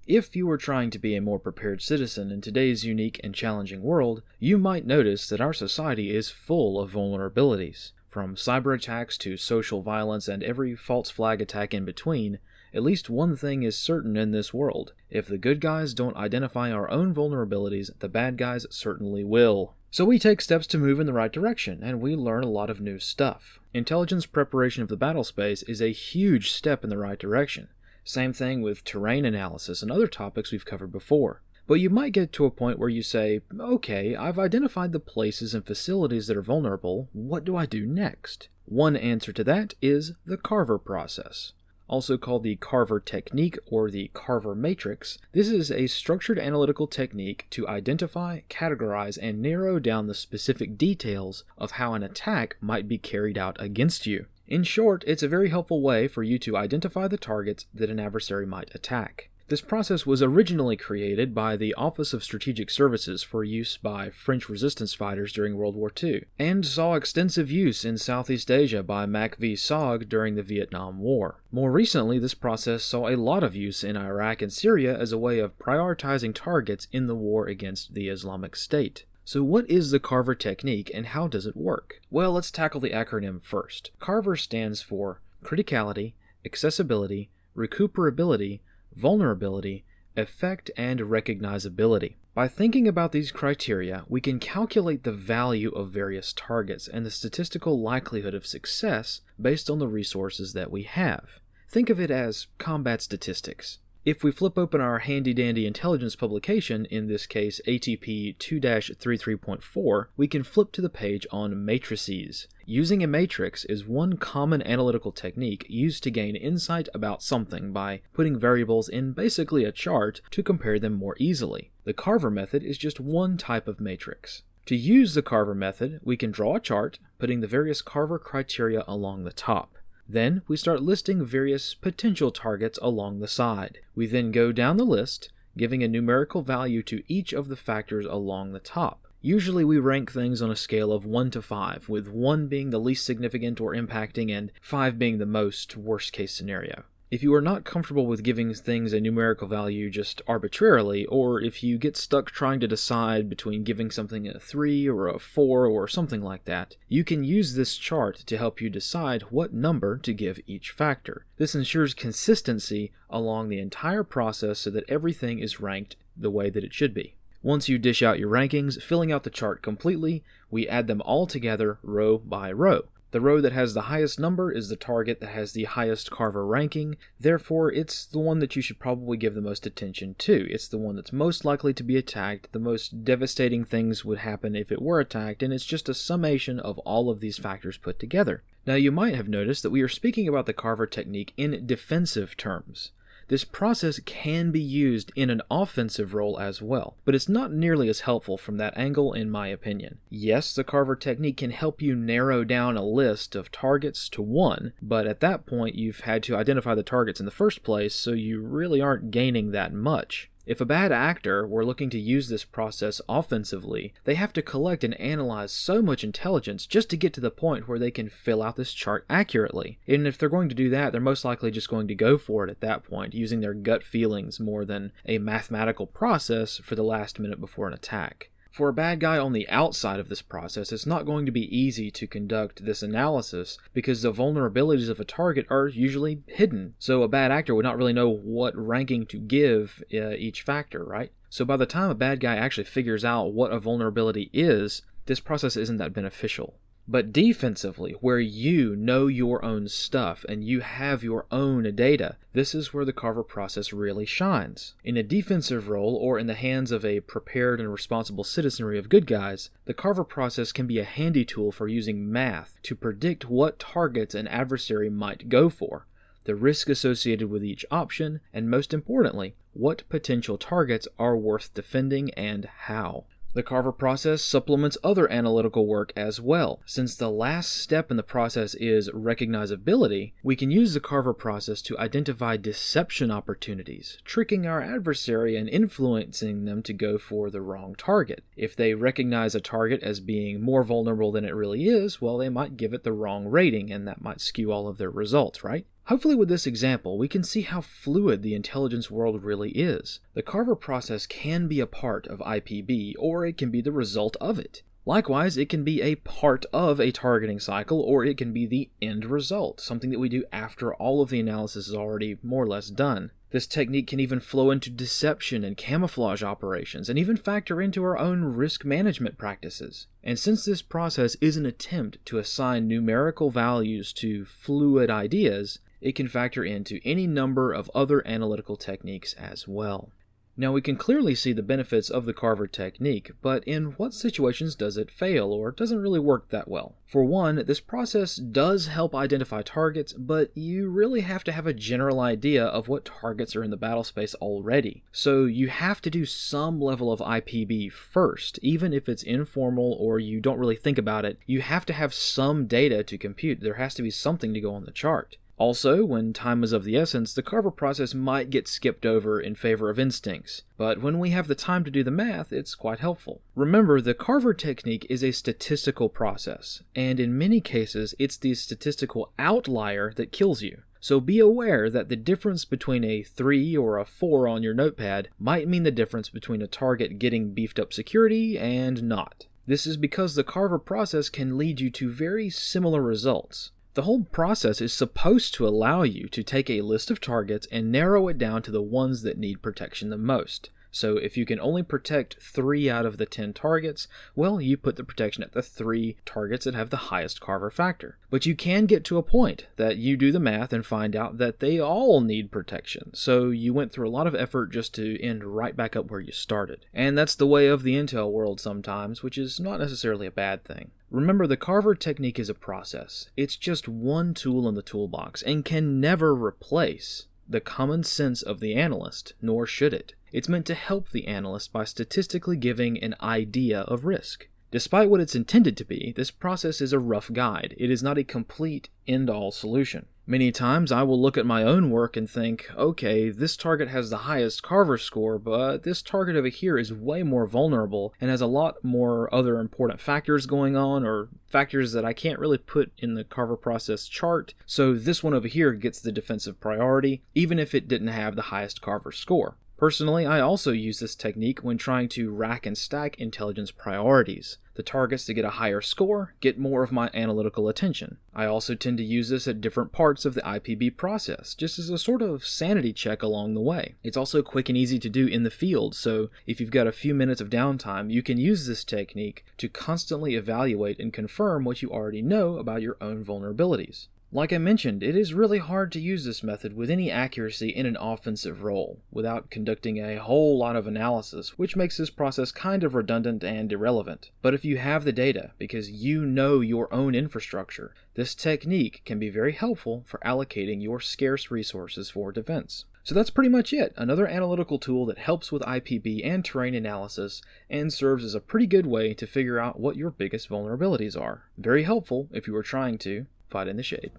If you were trying to be a more prepared citizen in today's unique and challenging world, you might notice that our society is full of vulnerabilities. From cyber attacks to social violence and every false flag attack in between, at least one thing is certain in this world. If the good guys don't identify our own vulnerabilities, the bad guys certainly will. So we take steps to move in the right direction, and we learn a lot of new stuff. Intelligence preparation of the battle space is a huge step in the right direction. Same thing with terrain analysis and other topics we've covered before. But you might get to a point where you say, okay, I've identified the places and facilities that are vulnerable, what do I do next? One answer to that is the CARVER process. Also called the CARVER Technique or the CARVER Matrix, this is a structured analytical technique to identify, categorize, and narrow down the specific details of how an attack might be carried out against you. In short, it's a very helpful way for you to identify the targets that an adversary might attack. This process was originally created by the Office of Strategic Services for use by French resistance fighters during World War II, and saw extensive use in Southeast Asia by Mac V. Sog during the Vietnam War. More recently, this process saw a lot of use in Iraq and Syria as a way of prioritizing targets in the war against the Islamic State. So what is the CARVER technique and how does it work? Well, let's tackle the acronym first. CARVER stands for criticality, accessibility, recuperability, vulnerability, effect, and recognizability. By thinking about these criteria, we can calculate the value of various targets and the statistical likelihood of success based on the resources that we have. Think of it as combat statistics. If we flip open our handy-dandy intelligence publication, in this case ATP 2-33.4, we can flip to the page on matrices. Using a matrix is one common analytical technique used to gain insight about something by putting variables in basically a chart to compare them more easily. The CARVER method is just one type of matrix. To use the CARVER method, we can draw a chart, putting the various CARVER criteria along the top. Then we start listing various potential targets along the side. We then go down the list, giving a numerical value to each of the factors along the top. Usually we rank things on a scale of 1 to 5, with 1 being the least significant or impacting and 5 being the most worst case scenario. If you are not comfortable with giving things a numerical value just arbitrarily, or if you get stuck trying to decide between giving something a 3 or a 4 or something like that, you can use this chart to help you decide what number to give each factor. This ensures consistency along the entire process so that everything is ranked the way that it should be. Once you dish out your rankings, filling out the chart completely, we add them all together row by row. The row that has the highest number is the target that has the highest CARVER ranking, therefore it's the one that you should probably give the most attention to. It's the one that's most likely to be attacked, the most devastating things would happen if it were attacked, and it's just a summation of all of these factors put together. Now you might have noticed that we are speaking about the CARVER technique in defensive terms. This process can be used in an offensive role as well, but it's not nearly as helpful from that angle in my opinion. Yes, the CARVER technique can help you narrow down a list of targets to 1, but at that point you've had to identify the targets in the first place, so you really aren't gaining that much. If a bad actor were looking to use this process offensively, they have to collect and analyze so much intelligence just to get to the point where they can fill out this chart accurately. And if they're going to do that, they're most likely just going to go for it at that point, using their gut feelings more than a mathematical process for the last minute before an attack. For a bad guy on the outside of this process, it's not going to be easy to conduct this analysis because the vulnerabilities of a target are usually hidden. So a bad actor would not really know what ranking to give each factor, right? So by the time a bad guy actually figures out what a vulnerability is, this process isn't that beneficial. But defensively, where you know your own stuff and you have your own data, this is where the CARVER process really shines. In a defensive role, or in the hands of a prepared and responsible citizenry of good guys, the CARVER process can be a handy tool for using math to predict what targets an adversary might go for, the risk associated with each option, and most importantly, what potential targets are worth defending and how. The CARVER process supplements other analytical work as well. Since the last step in the process is recognizability, we can use the CARVER process to identify deception opportunities, tricking our adversary and influencing them to go for the wrong target. If they recognize a target as being more vulnerable than it really is, well, they might give it the wrong rating, and that might skew all of their results, right? Hopefully with this example, we can see how fluid the intelligence world really is. The Carver process can be a part of IPB, or it can be the result of it. Likewise, it can be a part of a targeting cycle, or it can be the end result, something that we do after all of the analysis is already more or less done. This technique can even flow into deception and camouflage operations, and even factor into our own risk management practices. And since this process is an attempt to assign numerical values to fluid ideas, it can factor into any number of other analytical techniques as well. Now we can clearly see the benefits of the Carver technique, but in what situations does it fail or doesn't really work that well? For one, this process does help identify targets, but you really have to have a general idea of what targets are in the battle space already. So you have to do some level of IPB first, even if it's informal or you don't really think about it. You have to have some data to compute. There has to be something to go on the chart. Also, when time is of the essence, the Carver process might get skipped over in favor of instincts, but when we have the time to do the math, it's quite helpful. Remember, the Carver technique is a statistical process, and in many cases, it's the statistical outlier that kills you. So be aware that the difference between a 3 or a 4 on your notepad might mean the difference between a target getting beefed up security and not. This is because the Carver process can lead you to very similar results. The whole process is supposed to allow you to take a list of targets and narrow it down to the ones that need protection the most. So if you can only protect 3 out of the 10 targets, well, you put the protection at the 3 targets that have the highest Carver factor. But you can get to a point that you do the math and find out that they all need protection. So you went through a lot of effort just to end right back up where you started. And that's the way of the intel world sometimes, which is not necessarily a bad thing. Remember, the Carver technique is a process. It's just one tool in the toolbox and can never replace the common sense of the analyst, nor should it. It's meant to help the analyst by statistically giving an idea of risk. Despite what it's intended to be, this process is a rough guide. It is not a complete end-all solution. Many times I will look at my own work and think, okay, this target has the highest Carver score, but this target over here is way more vulnerable and has a lot more other important factors going on, or factors that I can't really put in the Carver process chart, so this one over here gets the defensive priority, even if it didn't have the highest Carver score. Personally, I also use this technique when trying to rack and stack intelligence priorities. The targets that get a higher score get more of my analytical attention. I also tend to use this at different parts of the IPB process, just as a sort of sanity check along the way. It's also quick and easy to do in the field, so if you've got a few minutes of downtime, you can use this technique to constantly evaluate and confirm what you already know about your own vulnerabilities. Like I mentioned, it is really hard to use this method with any accuracy in an offensive role, without conducting a whole lot of analysis, which makes this process kind of redundant and irrelevant. But if you have the data, because you know your own infrastructure, this technique can be very helpful for allocating your scarce resources for defense. So that's pretty much it, another analytical tool that helps with IPB and terrain analysis, and serves as a pretty good way to figure out what your biggest vulnerabilities are. Very helpful if you are trying to fight in the shade.